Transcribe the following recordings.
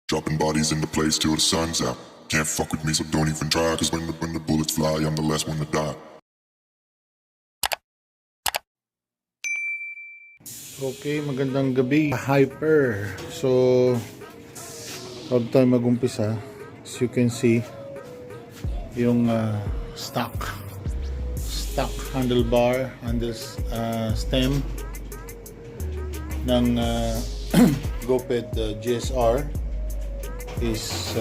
Dropping bodies in the place till the sun's out. Can't fuck with me, so don't even try. Cause when the bullets fly, I'm the last one to die. Okay, magandang gabi, Hyper. So, bago tayo mag-umpisa, as you can see, yung stock handlebar and this stem ng Goped GSR is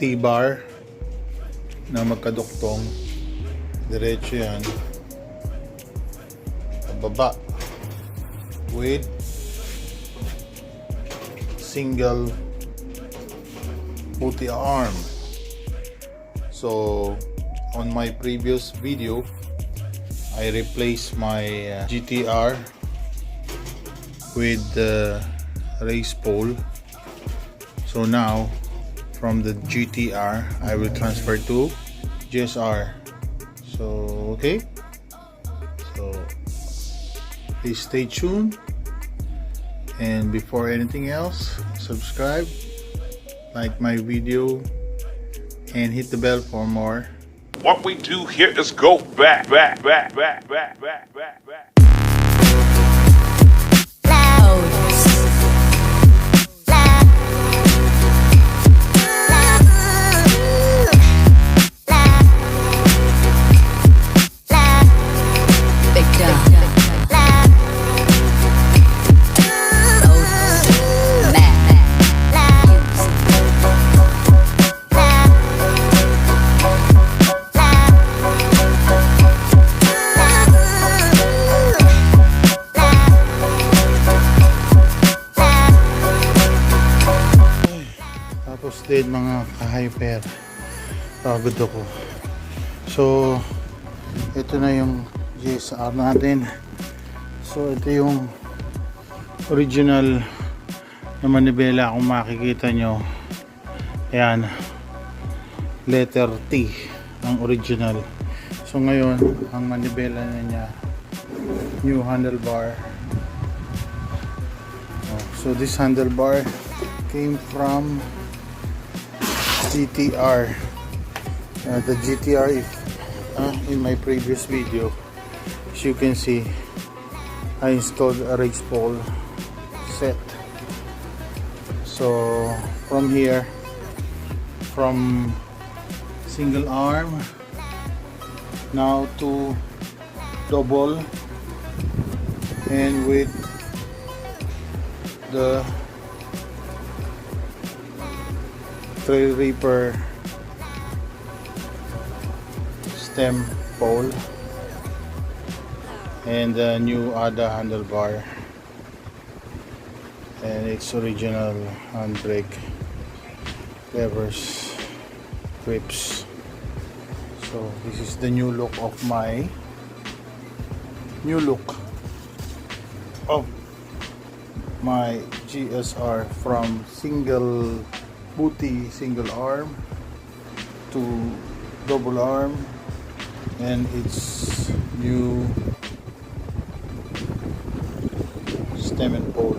T-bar na magkaduktong, diretso yan baba with single pulley arm. So on my previous video I replaced my GTR with the race pole. So now from the GTR I will transfer to GSR. So okay, so please stay tuned, and before anything else, subscribe, like my video, and hit the bell for more. What we do here is go back. Tapos din mga ka-hyper, pagod ako. So ito na yung GSR natin. So ito yung original na manibela, kung makikita nyo. Ayan, letter T ang original. So ngayon ang manibela na niya, new handlebar. So this handlebar came from GTR. The GTR, in my previous video, as you can see, I installed a race pole set. So from here, from single arm now to double, and with the Trail Reaper stem pole and the new ADA handlebar and its original handbrake levers, grips. So this is the new look of my GSR, from single booty, single arm to double arm, and its new stem and pole.